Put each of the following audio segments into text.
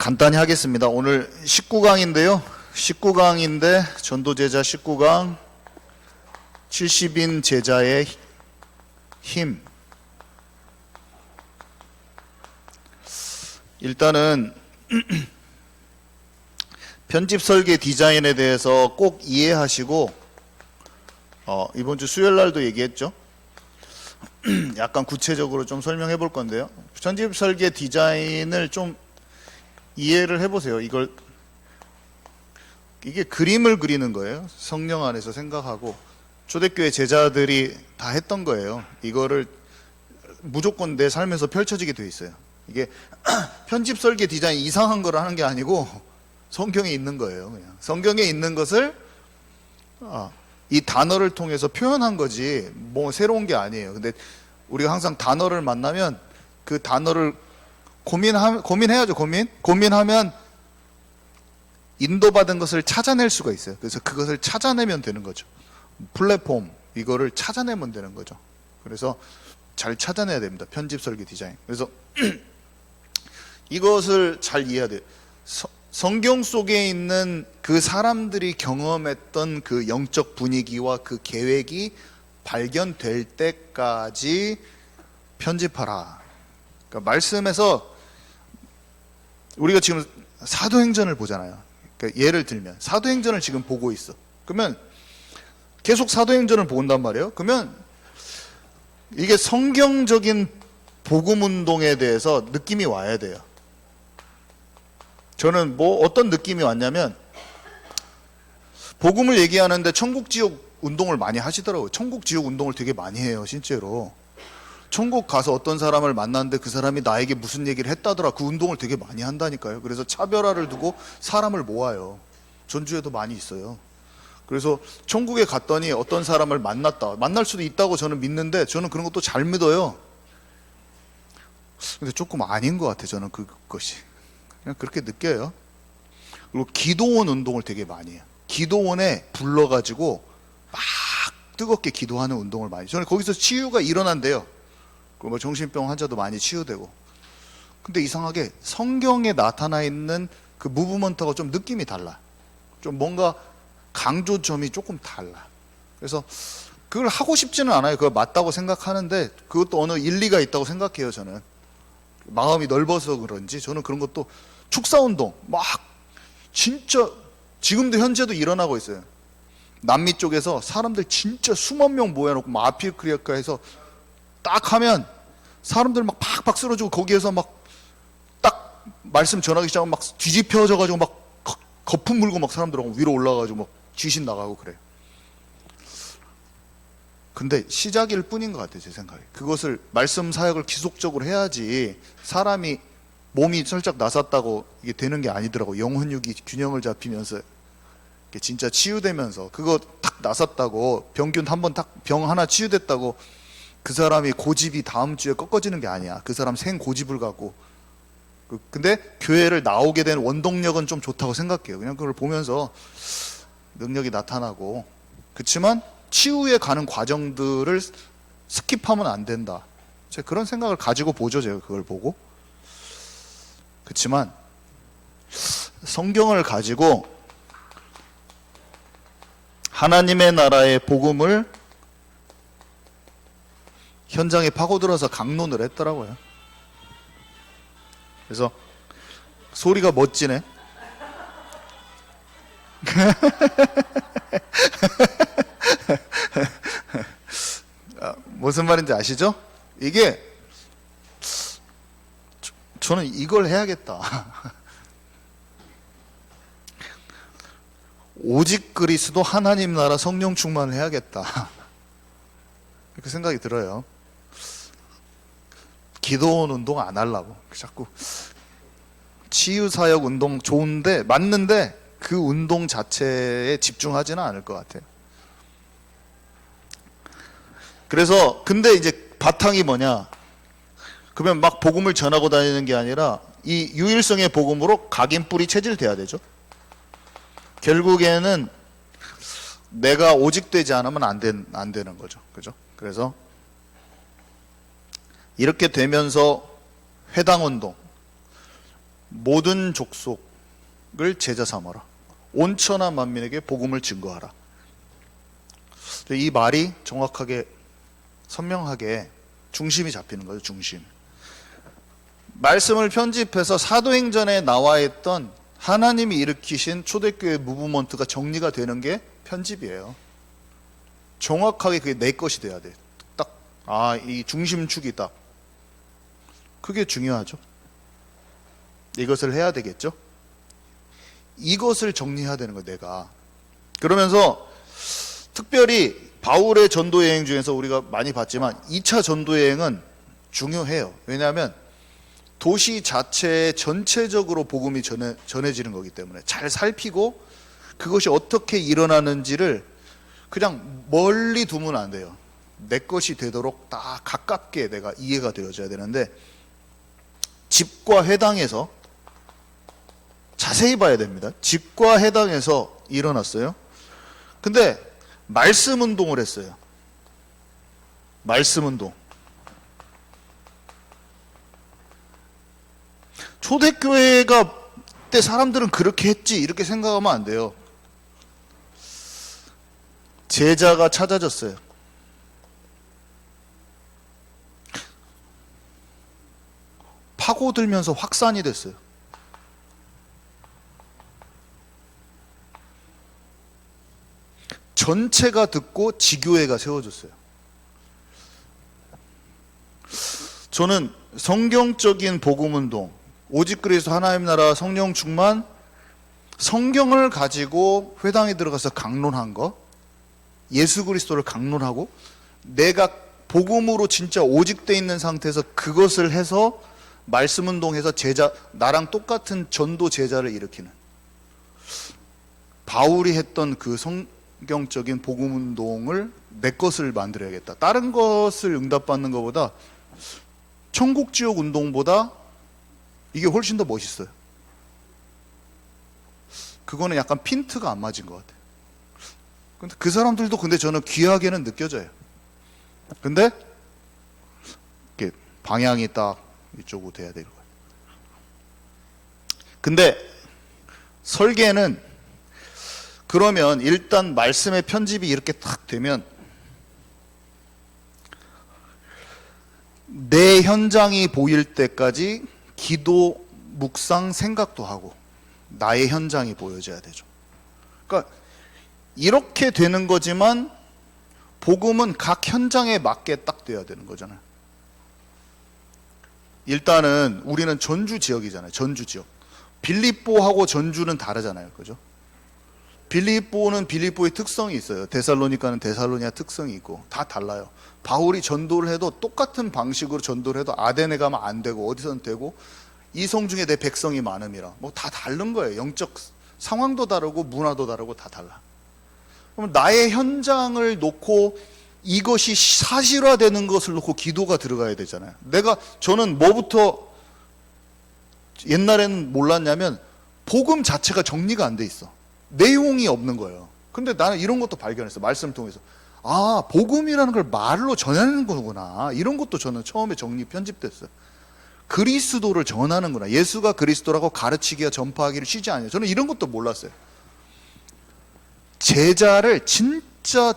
간단히 하겠습니다. 오늘 19강인데요. 19강인데 전도제자 19강 70인 제자의 힘. 일단은 편집 설계 디자인에 대해서 꼭 이해하시고 이번 주 수요일 날도 얘기했죠. 약간 구체적으로 좀 설명해 볼 건데요. 편집 설계 디자인을 좀 이해를 해보세요. 이게 그림을 그리는 거예요. 성령 안에서 생각하고 초대교회 제자들이 다 했던 거예요. 이거를 무조건 내 삶에서 펼쳐지게 돼 있어요. 이게 편집 설계 디자인 이상한 걸 하는 게 아니고 성경에 있는 거예요. 그냥 성경에 있는 것을 이 단어를 통해서 표현한 거지 뭐 새로운 게 아니에요. 근데 우리가 항상 단어를 만나면 그 단어를 고민해야죠. 고민하면 인도받은 것을 찾아낼 수가 있어요. 그래서 그것을 찾아내면 되는 거죠. 플랫폼 이거를 찾아내면 되는 거죠. 그래서 잘 찾아내야 됩니다. 편집 설계 디자인. 그래서 이것을 잘 이해해야 돼요. 성경 속에 있는 그 사람들이 경험했던 그 영적 분위기와 그 계획이 발견될 때까지 편집하라. 그러니까 말씀에서 우리가 지금 사도행전을 보잖아요. 그러니까 예를 들면 사도행전을 지금 보고 있어. 그러면 계속 사도행전을 본단 말이에요. 그러면 이게 성경적인 복음 운동에 대해서 느낌이 와야 돼요. 저는 어떤 느낌이 왔냐면 복음을 얘기하는데 천국 지옥 운동을 많이 하시더라고요. 천국 지옥 운동을 되게 많이 해요. 실제로 천국 가서 어떤 사람을 만났는데 그 사람이 나에게 무슨 얘기를 했다더라. 그 운동을 되게 많이 한다니까요. 그래서 차별화를 두고 사람을 모아요. 전주에도 많이 있어요. 그래서 천국에 갔더니 어떤 사람을 만날 수도 있다고 저는 믿는데 저는 그런 것도 잘 믿어요. 근데 조금 아닌 것 같아요. 저는 그것이 그냥 그렇게 느껴요. 그리고 기도원 운동을 되게 많이 해요. 기도원에 불러가지고 막 뜨겁게 기도하는 운동을 많이 해요. 저는 거기서 치유가 일어난대요. 뭐 정신병 환자도 많이 치유되고. 근데 이상하게 성경에 나타나 있는 그 무브먼트가 좀 느낌이 달라. 좀 뭔가 강조점이 조금 달라. 그래서 그걸 하고 싶지는 않아요. 그거 맞다고 생각하는데 그것도 어느 일리가 있다고 생각해요. 저는 마음이 넓어서 그런지 저는 그런 것도 축사운동 막 진짜 지금도 현재도 일어나고 있어요. 남미 쪽에서 사람들 진짜 수만 명 모여놓고 막 아피크리아카에서 딱 하면 사람들 막 팍팍 쓰러지고 거기에서 막 딱 말씀 전하기 시작하면 막 뒤집혀져가지고 막 거품 물고 막 사람들하고 위로 올라가가지고 막 귀신 나가고 그래요. 근데 시작일 뿐인 것 같아요. 제 생각에 그것을 말씀 사역을 지속적으로 해야지 사람이 몸이 살짝 나섰다고 이게 되는 게 아니더라고. 영혼육이 균형을 잡히면서 이게 진짜 치유되면서 그거 탁 나섰다고 병균 한번 딱 병 하나 치유됐다고 그 사람이 고집이 다음 주에 꺾어지는 게 아니야. 그 사람 생 고집을 갖고. 근데 교회를 나오게 된 원동력은 좀 좋다고 생각해요. 그냥 그걸 보면서 능력이 나타나고. 그렇지만 치유에 가는 과정들을 스킵하면 안 된다. 제가 그런 생각을 가지고 보죠. 제가 그걸 보고. 그렇지만 성경을 가지고 하나님의 나라의 복음을 현장에 파고들어서 강론을 했더라고요. 그래서 소리가 멋지네. 무슨 말인지 아시죠? 이게 저는 이걸 해야겠다. 오직 그리스도 하나님 나라 성령 충만을 해야겠다. 이렇게 생각이 들어요. 기도원 운동 안 하려고. 자꾸 치유사역 운동 좋은데 맞는데 그 운동 자체에 집중하지는 않을 것 같아요. 그래서 근데 이제 바탕이 뭐냐? 그러면 막 복음을 전하고 다니는 게 아니라 이 유일성의 복음으로 각인 뿌리 체질돼야 되죠. 결국에는 내가 오직 되지 않으면 안 되는 거죠. 그죠? 그래서 이렇게 되면서 회당운동, 모든 족속을 제자 삼아라. 온 천하 만민에게 복음을 증거하라. 이 말이 정확하게 선명하게 중심이 잡히는 거죠. 중심. 말씀을 편집해서 사도행전에 나와 있던 하나님이 일으키신 초대교회 무브먼트가 정리가 되는 게 편집이에요. 정확하게 그게 내 것이 돼야 돼. 딱, 이 중심축이 딱. 그게 중요하죠. 이것을 해야 되겠죠. 이것을 정리해야 되는 거예요, 내가. 그러면서 특별히 바울의 전도 여행 중에서 우리가 많이 봤지만 2차 전도 여행은 중요해요. 왜냐하면 도시 자체에 전체적으로 복음이 전해지는 거기 때문에 잘 살피고 그것이 어떻게 일어나는지를 그냥 멀리 두면 안 돼요. 내 것이 되도록 딱 가깝게 내가 이해가 되어져야 되는데, 집과 해당해서 자세히 봐야 됩니다. 집과 해당해서 일어났어요. 근데 말씀 운동을 했어요. 말씀 운동. 초대교회가 때 사람들은 그렇게 했지 이렇게 생각하면 안 돼요. 제자가 찾아졌어요. 파고들면서 확산이 됐어요. 전체가 듣고 지교회가 세워졌어요. 저는 성경적인 복음운동, 오직 그리스도 하나님 나라 성령 충만, 성경을 가지고 회당에 들어가서 강론한 거, 예수 그리스도를 강론하고 내가 복음으로 진짜 오직돼 있는 상태에서 그것을 해서 말씀운동해서 제자, 나랑 똑같은 전도 제자를 일으키는, 바울이 했던 그 성경적인 복음운동을 내 것을 만들어야겠다. 다른 것을 응답받는 것보다, 천국 지옥 운동보다 이게 훨씬 더 멋있어요. 그거는 약간 핀트가 안 맞은 것 같아요. 근데 그 사람들도 근데 저는 귀하게는 느껴져요. 근데 이렇게 방향이 딱 이쪽으로 돼야 되는 거예요. 근데 설계는, 그러면 일단 말씀의 편집이 이렇게 딱 되면 내 현장이 보일 때까지 기도, 묵상, 생각도 하고 나의 현장이 보여져야 되죠. 그러니까 이렇게 되는 거지만 복음은 각 현장에 맞게 딱 돼야 되는 거잖아요. 일단은 우리는 전주 지역이잖아요. 전주 지역. 빌립보하고 전주는 다르잖아요. 그죠? 빌립보는 빌립보의 특성이 있어요. 데살로니가는 데살로니아 특성이 있고 다 달라요. 바울이 전도를 해도 똑같은 방식으로 전도를 해도 아데네 가면 안 되고 어디서는 되고, 이 성 중에 내 백성이 많음이라 뭐 다 다른 거예요. 영적 상황도 다르고 문화도 다르고 다 달라. 그럼 나의 현장을 놓고 이것이 사실화되는 것을 놓고 기도가 들어가야 되잖아요. 저는 뭐부터 옛날에는 몰랐냐면 복음 자체가 정리가 안 돼 있어. 내용이 없는 거예요. 근데 나는 이런 것도 발견했어. 말씀을 통해서. 복음이라는 걸 말로 전하는 거구나. 이런 것도 저는 처음에 편집됐어요. 그리스도를 전하는구나. 예수가 그리스도라고 가르치기와 전파하기를 쉬지 않아요. 저는 이런 것도 몰랐어요. 제자를 진짜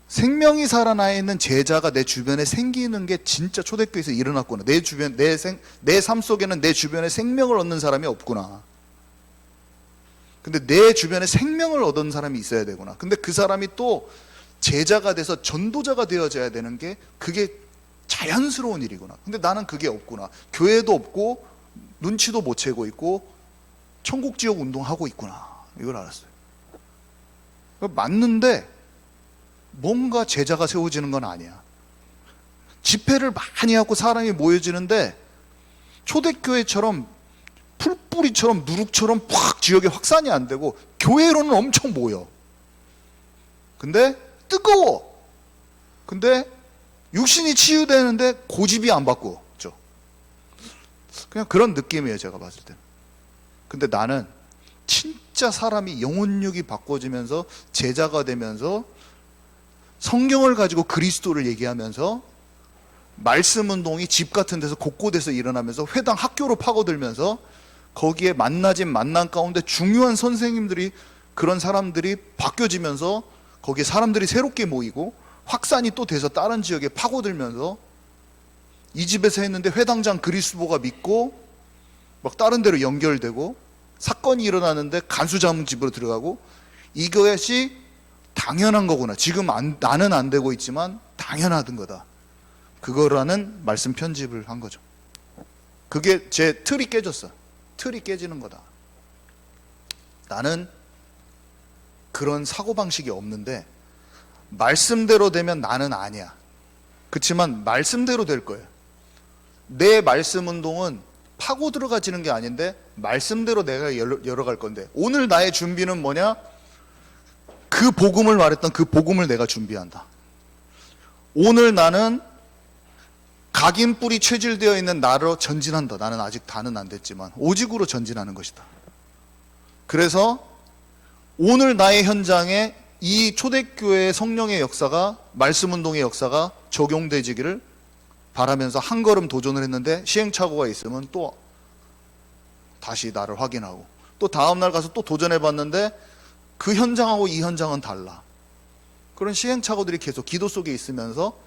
생명이 살아나 있는 제자가 내 주변에 생기는 게 진짜 초대교회에서 일어났구나. 내 주변, 내 삶 속에는 내 주변에 생명을 얻는 사람이 없구나. 근데 내 주변에 생명을 얻은 사람이 있어야 되구나. 근데 그 사람이 또 제자가 돼서 전도자가 되어져야 되는 게, 그게 자연스러운 일이구나. 근데 나는 그게 없구나. 교회도 없고 눈치도 못 채고 있고 천국 지옥 운동하고 있구나. 이걸 알았어요. 맞는데 뭔가 제자가 세워지는 건 아니야. 집회를 많이 하고 사람이 모여지는데 초대교회처럼 풀뿌리처럼 누룩처럼 팍 지역에 확산이 안 되고, 교회로는 엄청 모여. 근데 뜨거워. 근데 육신이 치유되는데 고집이 안 바꾸죠. 그냥 그런 느낌이에요, 제가 봤을 때는. 근데 나는 진짜 사람이 영혼력이 바꿔지면서 제자가 되면서 성경을 가지고 그리스도를 얘기하면서 말씀 운동이 집 같은 데서 곳곳에서 일어나면서 회당 학교로 파고들면서 거기에 만나진 만남 가운데 중요한 선생님들이, 그런 사람들이 바뀌어지면서 거기에 사람들이 새롭게 모이고 확산이 또 돼서 다른 지역에 파고들면서 이 집에서 했는데 회당장 그리스도가 믿고 막 다른 데로 연결되고 사건이 일어나는데 간수자문집으로 들어가고, 이것이 당연한 거구나. 지금 나는 안 되고 있지만 당연하던 거다. 그거라는 말씀 편집을 한 거죠. 그게 제 틀이 깨졌어. 틀이 깨지는 거다. 나는 그런 사고방식이 없는데 말씀대로 되면 나는 아니야. 그렇지만 말씀대로 될 거예요. 내 말씀 운동은 파고 들어가지는 게 아닌데 말씀대로 내가 열어갈 건데, 오늘 나의 준비는 뭐냐? 그 복음을 말했던 그 복음을 내가 준비한다. 오늘 나는 각인 뿔이 체질되어 있는 나로 전진한다. 나는 아직 다는 안 됐지만 오직으로 전진하는 것이다. 그래서 오늘 나의 현장에 이 초대교회의 성령의 역사가, 말씀운동의 역사가 적용되지기를 바라면서 한 걸음 도전을 했는데 시행착오가 있으면 또 다시 나를 확인하고, 또 다음날 가서 또 도전해봤는데 그 현장하고 이 현장은 달라. 그런 시행착오들이 계속 기도 속에 있으면서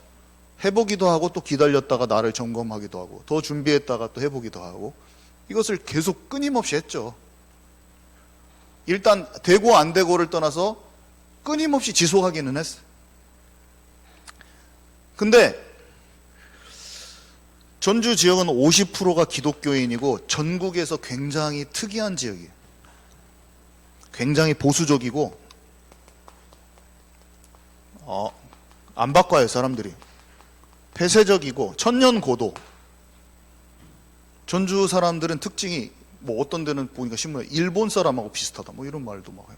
해보기도 하고 또 기다렸다가 나를 점검하기도 하고 더 준비했다가 또 해보기도 하고, 이것을 계속 끊임없이 했죠. 일단 되고 안 되고를 떠나서 끊임없이 지속하기는 했어요. 근데 전주 지역은 50%가 기독교인이고 전국에서 굉장히 특이한 지역이에요. 굉장히 보수적이고 안 바꿔요. 사람들이 폐쇄적이고 천년고도. 전주 사람들은 특징이 뭐 어떤 데는 보니까 신문에 일본 사람하고 비슷하다 뭐 이런 말도 막 해요.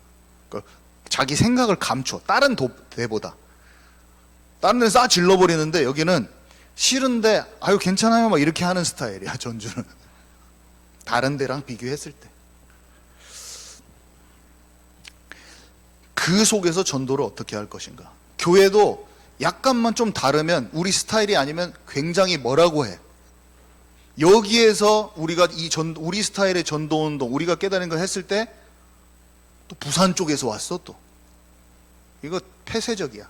그러니까 자기 생각을 감춰. 다른 데보다. 다른 데는 싸 질러버리는데 여기는 싫은데 아유 괜찮아요 막 이렇게 하는 스타일이야. 전주는 다른 데랑 비교했을 때. 그 속에서 전도를 어떻게 할 것인가. 교회도 약간만 좀 다르면, 우리 스타일이 아니면 굉장히 뭐라고 해. 여기에서 우리가 우리 스타일의 전도운동, 우리가 깨달은 걸 했을 때 또 부산 쪽에서 왔어. 또 이거 폐쇄적이야.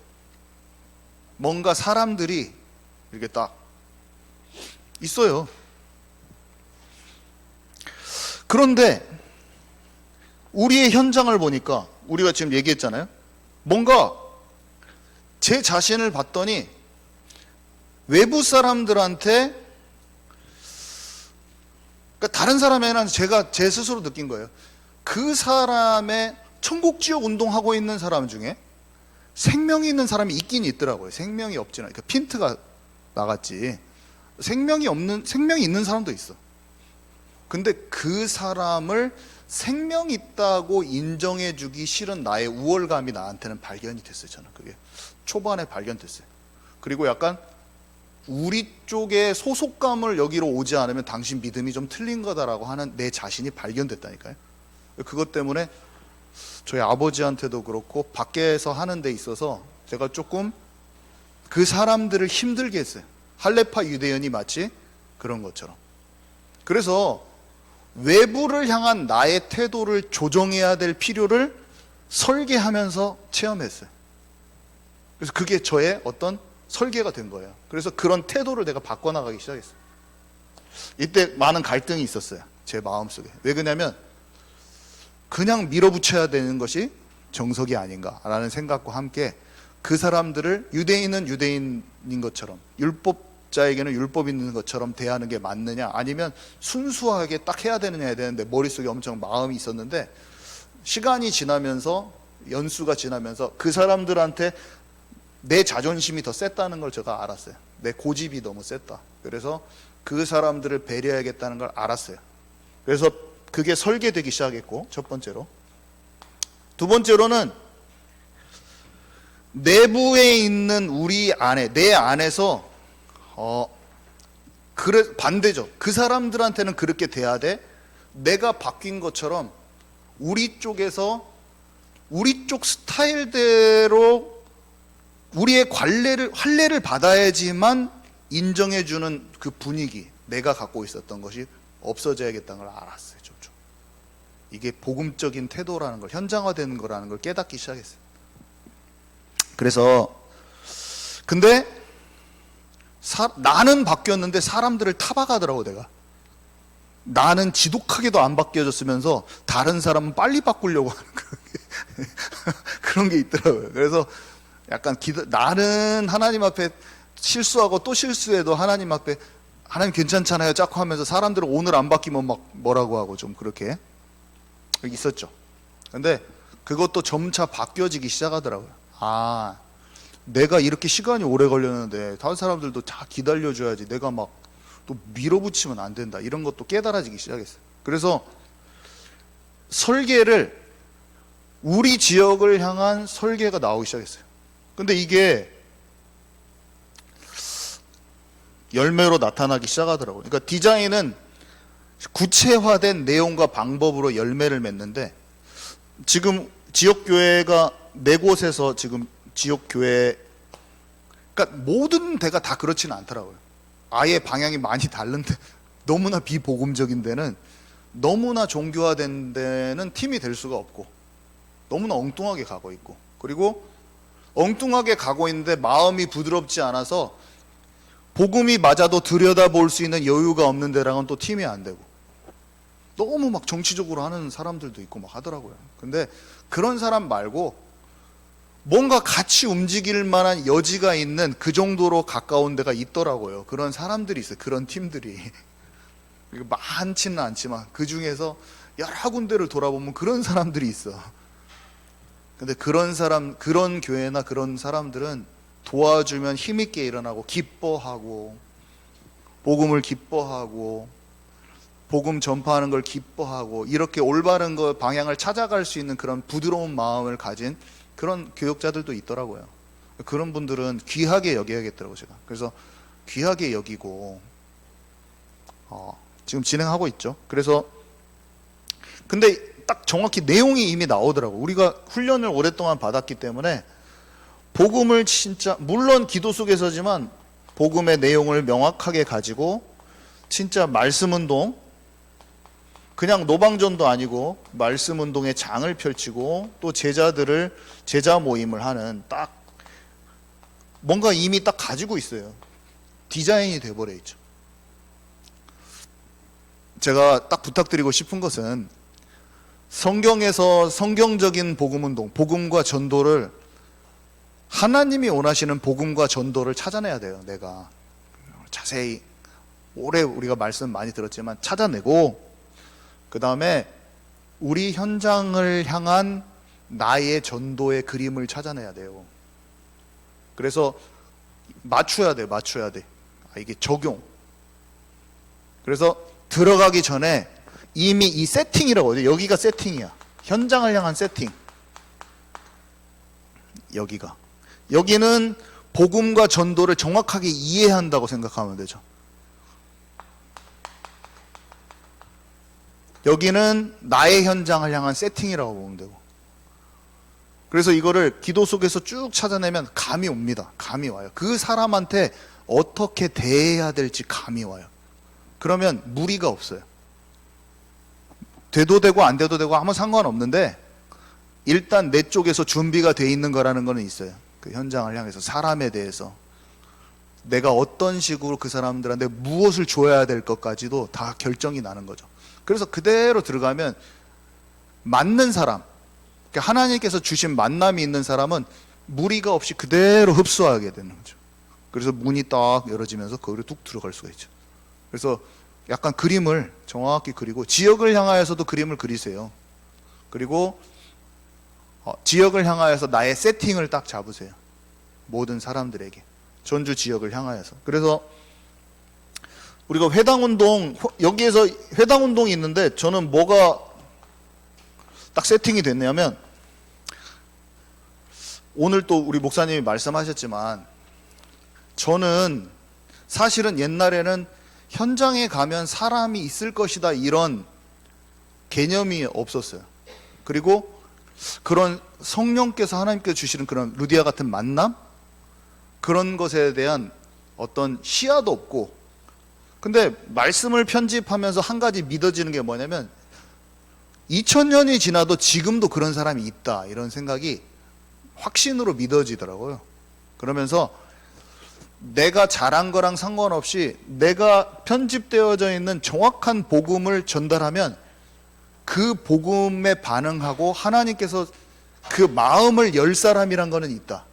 뭔가 사람들이 이렇게 딱 있어요. 그런데 우리의 현장을 보니까, 우리가 지금 얘기했잖아요. 뭔가 제 자신을 봤더니 외부 사람들한테, 그러니까 다른 사람에는 제가 제 스스로 느낀 거예요. 그 사람의 천국 지역 운동하고 있는 사람 중에 생명이 있는 사람이 있긴 있더라고요. 생명이 없지는, 그러니까 핀트가 나갔지. 생명이 있는 사람도 있어. 근데 그 사람을 생명 있다고 인정해주기 싫은 나의 우월감이 나한테는 발견이 됐어요. 저는 그게 초반에 발견됐어요. 그리고 약간 우리 쪽에 소속감을 여기로 오지 않으면 당신 믿음이 좀 틀린 거다라고 하는 내 자신이 발견됐다니까요. 그것 때문에 저희 아버지한테도 그렇고 밖에서 하는 데 있어서 제가 조금 그 사람들을 힘들게 했어요. 할레파 유대인이 마치 그런 것처럼. 그래서 외부를 향한 나의 태도를 조정해야 될 필요를 설계하면서 체험했어요. 그래서 그게 저의 어떤 설계가 된 거예요. 그래서 그런 태도를 내가 바꿔나가기 시작했어요. 이때 많은 갈등이 있었어요. 제 마음속에. 왜 그러냐면 그냥 밀어붙여야 되는 것이 정석이 아닌가라는 생각과 함께 그 사람들을 유대인은 유대인인 것처럼, 율법자에게는 율법 있는 것처럼 대하는 게 맞느냐, 아니면 순수하게 딱 해야 되느냐 해야 되는데 머릿속에 엄청 마음이 있었는데, 시간이 지나면서, 연수가 지나면서 그 사람들한테 내 자존심이 더 셌다는 걸 제가 알았어요. 내 고집이 너무 셌다. 그래서 그 사람들을 배려해야겠다는 걸 알았어요. 그래서 그게 설계되기 시작했고, 첫 번째로. 두 번째로는 내부에 있는 우리 안에, 내 안에서 반대죠. 그 사람들한테는 그렇게 돼야 돼. 내가 바뀐 것처럼 우리 쪽에서 우리 쪽 스타일대로 우리의 환례를 받아야지만 인정해주는 그 분위기, 내가 갖고 있었던 것이 없어져야겠다는 걸 알았어요. 좀. 이게 복음적인 태도라는 걸, 현장화되는 거라는 걸 깨닫기 시작했어요. 그래서 근데 나는 바뀌었는데 사람들을 타박하더라고. 내가 나는 지독하게도 안 바뀌어졌으면서 다른 사람은 빨리 바꾸려고 하는 그런 게 있더라고요. 그래서 약간 나는 하나님 앞에 실수하고 또 실수해도 하나님 앞에 하나님 괜찮잖아요 자꾸 하면서 사람들은 오늘 안 바뀌면 막 뭐라고 하고 좀 그렇게 있었죠. 근데 그것도 점차 바뀌어지기 시작하더라고요. 아, 내가 이렇게 시간이 오래 걸렸는데 다른 사람들도 다 기다려줘야지, 내가 막 또 밀어붙이면 안 된다, 이런 것도 깨달아지기 시작했어요. 그래서 설계를, 우리 지역을 향한 설계가 나오기 시작했어요. 근데 이게 열매로 나타나기 시작하더라고요. 그러니까 디자인은 구체화된 내용과 방법으로 열매를 맺는데, 지금 지역교회가 4곳에서 지금 지역교회, 그러니까 모든 데가 다 그렇지는 않더라고요. 아예 방향이 많이 다른데, 너무나 비복음적인 데는, 너무나 종교화된 데는 팀이 될 수가 없고, 너무나 엉뚱하게 가고 있고, 그리고 엉뚱하게 가고 있는데 마음이 부드럽지 않아서 복음이 맞아도 들여다볼 수 있는 여유가 없는 데랑은 또 팀이 안 되고, 너무 막 정치적으로 하는 사람들도 있고 막 하더라고요. 근데 그런 사람 말고 뭔가 같이 움직일 만한 여지가 있는 그 정도로 가까운 데가 있더라고요. 그런 사람들이 있어요. 그런 팀들이. 많지는 않지만 그 중에서 여러 군데를 돌아보면 그런 사람들이 있어. 근데 그런 사람, 그런 교회나 그런 사람들은 도와주면 힘있게 일어나고, 기뻐하고, 복음을 기뻐하고, 복음 전파하는 걸 기뻐하고, 이렇게 올바른 거 방향을 찾아갈 수 있는 그런 부드러운 마음을 가진 그런 교역자들도 있더라고요. 그런 분들은 귀하게 여겨야겠더라고요, 제가. 그래서 귀하게 여기고 지금 진행하고 있죠. 그래서 근데 딱 정확히 내용이 이미 나오더라고요. 우리가 훈련을 오랫동안 받았기 때문에 복음을 진짜, 물론 기도 속에서지만 복음의 내용을 명확하게 가지고 진짜 말씀 운동, 그냥 노방전도 아니고 말씀 운동의 장을 펼치고, 또 제자들을 제자 모임을 하는, 딱 뭔가 이미 딱 가지고 있어요. 디자인이 돼버려 있죠. 제가 딱 부탁드리고 싶은 것은, 성경에서 성경적인 복음 운동, 복음과 전도를, 하나님이 원하시는 복음과 전도를 찾아내야 돼요. 내가 자세히 오래 우리가 말씀 많이 들었지만 찾아내고, 그 다음에 우리 현장을 향한 나의 전도의 그림을 찾아내야 돼요. 그래서 맞춰야 돼. 이게 적용. 그래서 들어가기 전에 이미 이 세팅이라고 해요. 여기가 세팅이야. 현장을 향한 세팅. 여기는 복음과 전도를 정확하게 이해한다고 생각하면 되죠. 여기는 나의 현장을 향한 세팅이라고 보면 되고, 그래서 이거를 기도 속에서 쭉 찾아내면 감이 옵니다. 감이 와요. 그 사람한테 어떻게 대해야 될지 감이 와요. 그러면 무리가 없어요. 돼도 되고 안 돼도 되고 아무 상관없는데, 일단 내 쪽에서 준비가 돼 있는 거라는 거는 있어요. 그 현장을 향해서, 사람에 대해서 내가 어떤 식으로 그 사람들한테 무엇을 줘야 될 것까지도 다 결정이 나는 거죠. 그래서 그대로 들어가면 맞는 사람, 하나님께서 주신 만남이 있는 사람은 무리가 없이 그대로 흡수하게 되는 거죠. 그래서 문이 딱 열어지면서 거기로 뚝 들어갈 수가 있죠. 그래서 약간 그림을 정확히 그리고, 지역을 향하여서도 그림을 그리세요. 그리고 지역을 향하여서 나의 세팅을 딱 잡으세요. 모든 사람들에게, 전주 지역을 향하여서. 그래서 우리가 회당운동, 여기에서 회당운동이 있는데, 저는 뭐가 딱 세팅이 됐냐면, 오늘 또 우리 목사님이 말씀하셨지만, 저는 사실은 옛날에는 현장에 가면 사람이 있을 것이다, 이런 개념이 없었어요. 그리고 그런 성령께서, 하나님께서 주시는 그런 루디아 같은 만남, 그런 것에 대한 어떤 시야도 없고, 근데 말씀을 편집하면서 한 가지 믿어지는 게 뭐냐면 2000년이 지나도 지금도 그런 사람이 있다, 이런 생각이 확신으로 믿어지더라고요. 그러면서 내가 잘한 거랑 상관없이 내가 편집되어져 있는 정확한 복음을 전달하면 그 복음에 반응하고 하나님께서 그 마음을 열 사람이란 거는 있다.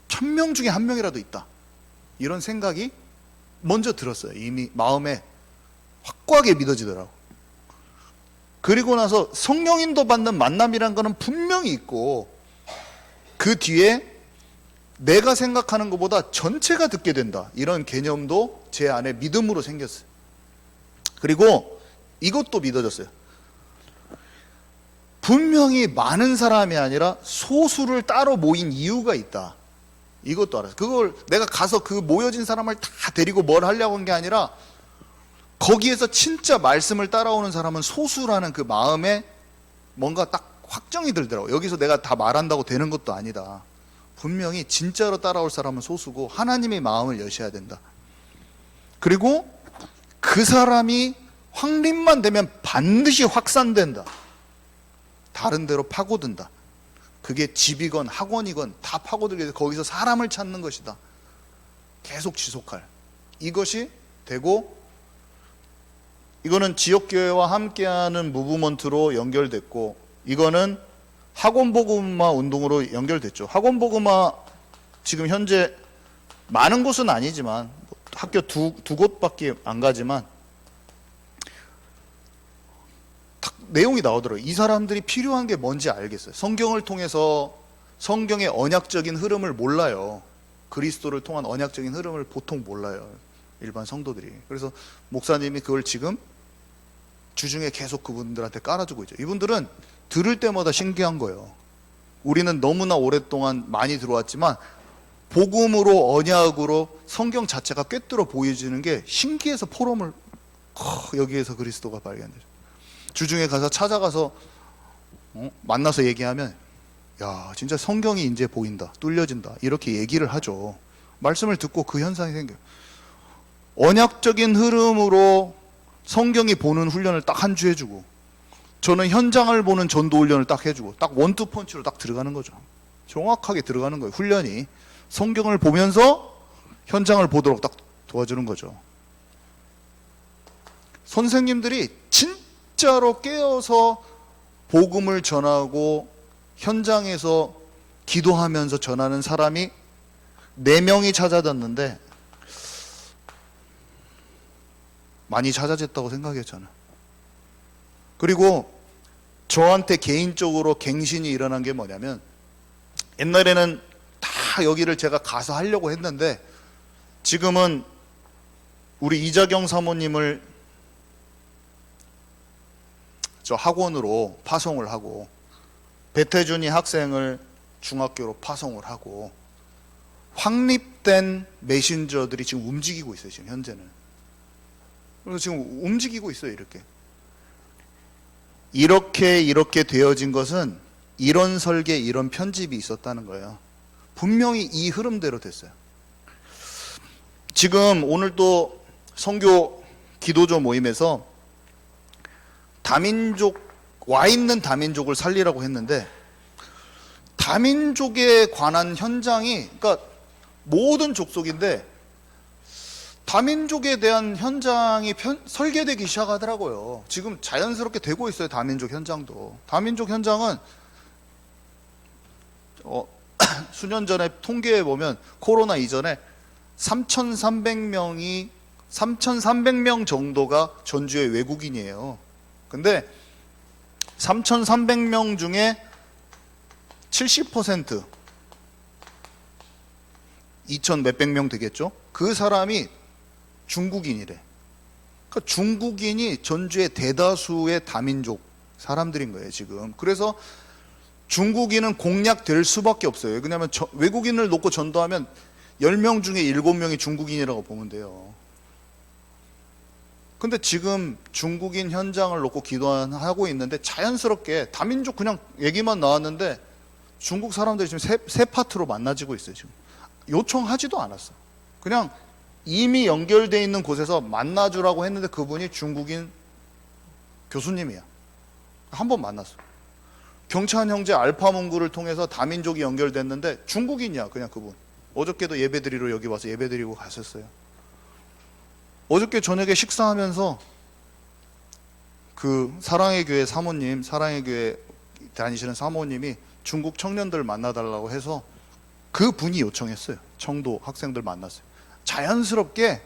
1000명 중에 1명이라도 있다. 이런 생각이 먼저 들었어요. 이미 마음에 확고하게 믿어지더라고. 그리고 나서 성령 인도 받는 만남이란 거는 분명히 있고, 그 뒤에 내가 생각하는 것보다 전체가 듣게 된다, 이런 개념도 제 안에 믿음으로 생겼어요. 그리고 이것도 믿어졌어요. 분명히 많은 사람이 아니라 소수를 따로 모인 이유가 있다, 이것도 알았어요. 그걸 내가 가서 그 모여진 사람을 다 데리고 뭘 하려고 한 게 아니라 거기에서 진짜 말씀을 따라오는 사람은 소수라는 그 마음에 뭔가 딱 확정이 들더라고요. 여기서 내가 다 말한다고 되는 것도 아니다. 분명히 진짜로 따라올 사람은 소수고 하나님의 마음을 여셔야 된다. 그리고 그 사람이 확립만 되면 반드시 확산된다. 다른 데로 파고든다. 그게 집이건 학원이건 다 파고들게 돼서 거기서 사람을 찾는 것이다. 계속 지속할. 이것이 되고, 이거는 지역교회와 함께하는 무브먼트로 연결됐고, 이거는 학원복음화 운동으로 연결됐죠. 학원복음화 지금 현재 많은 곳은 아니지만, 학교 두 곳밖에 안 가지만 딱 내용이 나오더라고요. 이 사람들이 필요한 게 뭔지 알겠어요. 성경을 통해서 성경의 언약적인 흐름을 몰라요. 그리스도를 통한 언약적인 흐름을 보통 몰라요, 일반 성도들이. 그래서 목사님이 그걸 지금 주중에 계속 그분들한테 깔아주고 있죠. 이분들은 들을 때마다 신기한 거예요. 우리는 너무나 오랫동안 많이 들어왔지만 복음으로, 언약으로 성경 자체가 꿰뚫어 보여지는 게 신기해서 포럼을 여기에서 그리스도가 발견되죠. 주중에 가서 찾아가서 만나서 얘기하면 야, 진짜 성경이 이제 보인다, 뚫려진다, 이렇게 얘기를 하죠. 말씀을 듣고 그 현상이 생겨요. 언약적인 흐름으로 성경이 보는 훈련을 딱 한 주 해주고, 저는 현장을 보는 전도 훈련을 딱 해주고, 딱 원투펀치로 딱 들어가는 거죠. 정확하게 들어가는 거예요. 훈련이 성경을 보면서 현장을 보도록 딱 도와주는 거죠. 선생님들이 진짜로 깨어서 복음을 전하고 현장에서 기도하면서 전하는 사람이 4명이 찾아졌는데 많이 찾아졌다고 생각해요, 저는. 그리고 저한테 개인적으로 갱신이 일어난 게 뭐냐면, 옛날에는 다 여기를 제가 가서 하려고 했는데 지금은 우리 이자경 사모님을 저 학원으로 파송을 하고, 배태준이 학생을 중학교로 파송을 하고, 확립된 메신저들이 지금 움직이고 있어요, 지금 현재는. 그래서 지금 움직이고 있어요, 이렇게 되어진 것은 이런 설계, 이런 편집이 있었다는 거예요. 분명히 이 흐름대로 됐어요. 지금 오늘 또 선교 기도조 모임에서 다민족, 와 있는 다민족을 살리라고 했는데, 다민족에 관한 현장이, 그러니까 모든 족속인데 다민족에 대한 현장이 설계되기 시작하더라고요. 지금 자연스럽게 되고 있어요, 다민족 현장도. 다민족 현장은 수년 전에 통계해 보면 코로나 이전에 3,300명 정도가 전주의 외국인이에요. 근데 3,300명 중에 70%, 2,000 몇백 명 되겠죠? 그 사람이 중국인이래. 그러니까 중국인이 전주의 대다수의 다민족 사람들인 거예요, 지금. 그래서 중국인은 공략될 수밖에 없어요. 왜냐하면 외국인을 놓고 전도하면 10명 중에 7명이 중국인이라고 보면 돼요. 근데 지금 중국인 현장을 놓고 기도하고 있는데 자연스럽게 다민족 그냥 얘기만 나왔는데 중국 사람들이 지금 세 파트로 만나지고 있어요. 지금 요청하지도 않았어. 그냥 이미 연결돼 있는 곳에서 만나주라고 했는데 그분이 중국인 교수님이야. 한 번 만났어. 경찬 형제 알파문구를 통해서 다민족이 연결됐는데 중국인이야, 그냥 그분. 어저께도 예배드리러 여기 와서 예배드리고 가셨어요. 어저께 저녁에 식사하면서 그 사랑의 교회 사모님, 사랑의 교회 다니시는 사모님이 중국 청년들 만나달라고 해서 그 분이 요청했어요. 청도 학생들 만났어요. 자연스럽게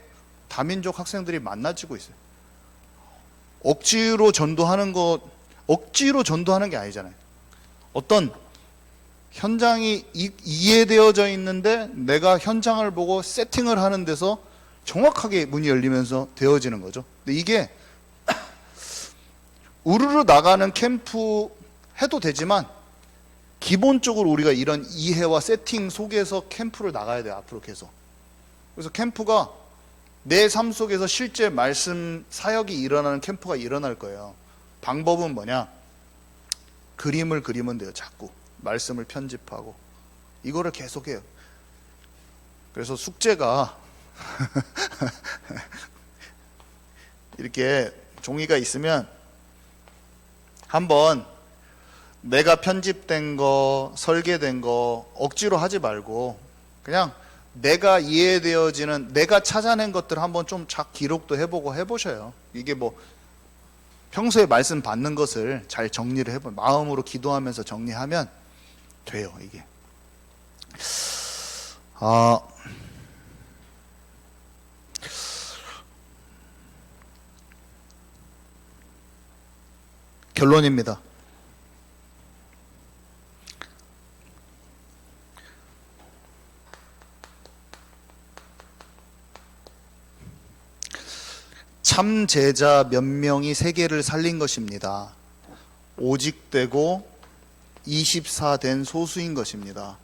다민족 학생들이 만나지고 있어요. 억지로 전도하는 게 아니잖아요. 어떤 현장이 이해되어져 있는데 내가 현장을 보고 세팅을 하는 데서 정확하게 문이 열리면서 되어지는 거죠. 근데 이게 우르르 나가는 캠프 해도 되지만 기본적으로 우리가 이런 이해와 세팅 속에서 캠프를 나가야 돼요. 앞으로 계속. 그래서 캠프가 내 삶 속에서 실제 말씀 사역이 일어나는 캠프가 일어날 거예요. 방법은 뭐냐? 그림을 그리면 돼요. 자꾸 말씀을 편집하고 이거를 계속해요. 그래서 숙제가 이렇게 종이가 있으면 한번 내가 편집된 거, 설계된 거 억지로 하지 말고 그냥 내가 이해되어지는, 내가 찾아낸 것들 한번 좀 기록도 해보고 해보셔요. 이게 뭐 평소에 말씀 받는 것을 잘 정리를 해보면, 마음으로 기도하면서 정리하면 돼요. 이게 결론입니다. 참 제자 몇 명이 세계를 살린 것입니다. 오직 되고 24 된 소수인 것입니다.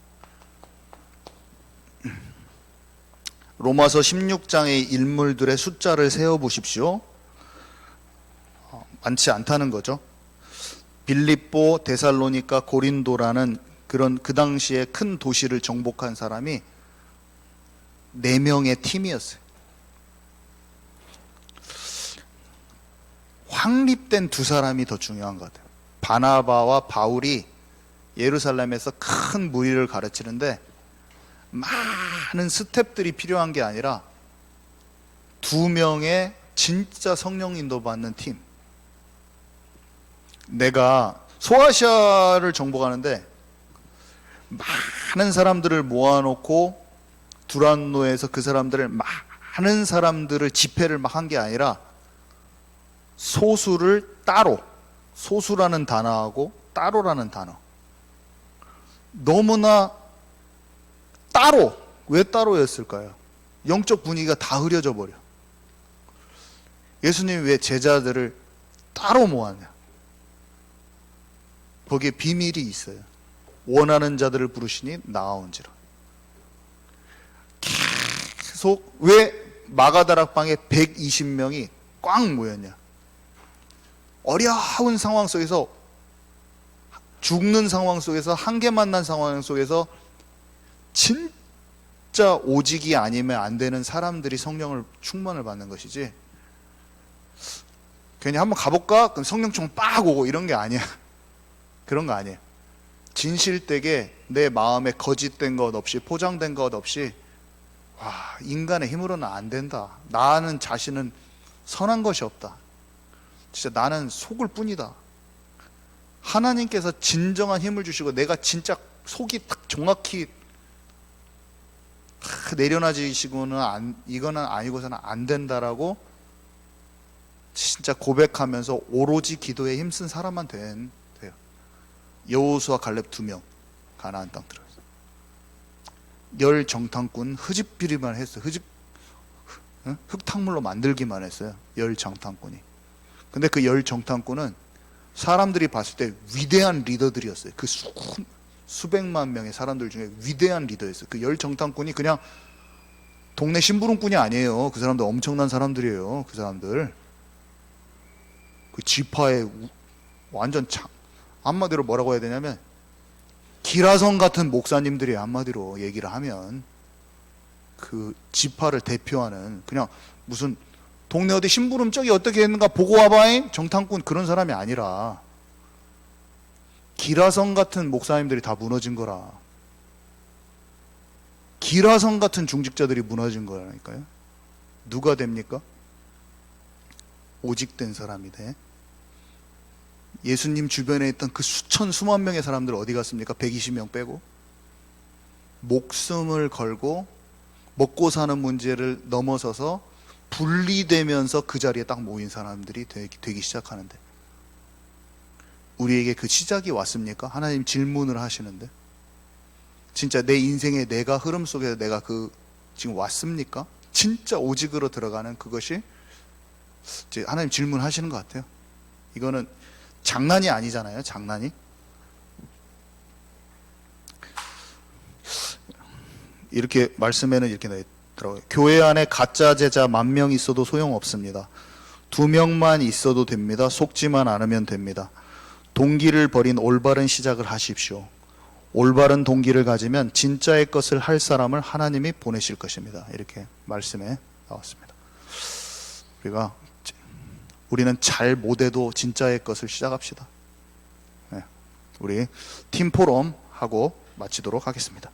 로마서 16장의 인물들의 숫자를 세어보십시오. 많지 않다는 거죠. 빌립보, 데살로니가, 고린도라는 그런 그 당시에 큰 도시를 정복한 사람이 4명의 팀이었어요. 확립된 2사람이 더 중요한 것 같아요. 바나바와 바울이 예루살렘에서 큰 무리를 가르치는데 많은 스텝들이 필요한 게 아니라 2명의 진짜 성령 인도 받는 팀. 내가 소아시아를 정복하는데 많은 사람들을 모아놓고 두란노에서 그 사람들을, 많은 사람들을 집회를 막 한 게 아니라 소수를 따로, 소수라는 단어하고 따로라는 단어, 너무나 따로. 왜 따로였을까요? 영적 분위기가 다 흐려져 버려. 예수님이 왜 제자들을 따로 모았냐? 거기에 비밀이 있어요. 원하는 자들을 부르시니 나아온지라. 계속 왜 마가다락방에 120명이 꽉 모였냐? 어려운 상황 속에서, 죽는 상황 속에서, 한계 만난 상황 속에서 진짜 오직이 아니면 안 되는 사람들이 성령을 충만을 받는 것이지, 괜히 한번 가볼까? 그럼 성령충 빡 오고 이런 게 아니야. 그런 거 아니에요. 진실되게 내 마음에 거짓된 것 없이, 포장된 것 없이, 인간의 힘으로는 안 된다. 나는 자신은 선한 것이 없다. 진짜 나는 속을 뿐이다. 하나님께서 진정한 힘을 주시고 내가 진짜 속이 딱 정확히 내려놔지시고는 이거는 아니고서는 안 된다라고 진짜 고백하면서 오로지 기도에 힘쓴 사람만 돼요. 여호수아 갈렙 2명 가나안 땅 들어갔어요. 열 정탐꾼 흙집비리만 했어요. 흙탕물로 만들기만 했어요. 열 정탐꾼이. 근데 그 열 정탐꾼은 사람들이 봤을 때 위대한 리더들이었어요. 그 수백만 명의 사람들 중에 위대한 리더였어요. 그 열 정탐꾼이 그냥 동네 심부름꾼이 아니에요. 그 사람들 엄청난 사람들이에요. 그 사람들 그 지파의 완전 한마디로 뭐라고 해야 되냐면 기라성 같은 목사님들이, 한마디로 얘기를 하면 그 지파를 대표하는 그냥 무슨 동네 어디 심부름 저기 어떻게 했는가 보고 와봐잉 정탐꾼 그런 사람이 아니라 기라성 같은 목사님들이 다 무너진 거라. 기라성 같은 중직자들이 무너진 거라니까요. 누가 됩니까? 오직된 사람이 돼. 예수님 주변에 있던 그 수천 수만 명의 사람들 어디 갔습니까? 120명 빼고. 목숨을 걸고 먹고 사는 문제를 넘어서서 분리되면서 그 자리에 딱 모인 사람들이 되기 시작하는데, 우리에게 그 시작이 왔습니까? 하나님 질문을 하시는데 진짜 내 인생의 내가 흐름 속에서 내가 지금 왔습니까? 진짜 오직으로 들어가는 그것이 이제 하나님 질문하시는 것 같아요. 이거는 장난이 아니잖아요. 장난이. 이렇게 말씀에는 이렇게 나있더라고요. 교회 안에 가짜 제자 10,000명 있어도 소용없습니다. 2명만 있어도 됩니다. 속지만 않으면 됩니다. 동기를 버린 올바른 시작을 하십시오. 올바른 동기를 가지면 진짜의 것을 할 사람을 하나님이 보내실 것입니다. 이렇게 말씀에 나왔습니다. 우리는 잘 못해도 진짜의 것을 시작합시다. 네, 우리 팀 포럼 하고 마치도록 하겠습니다.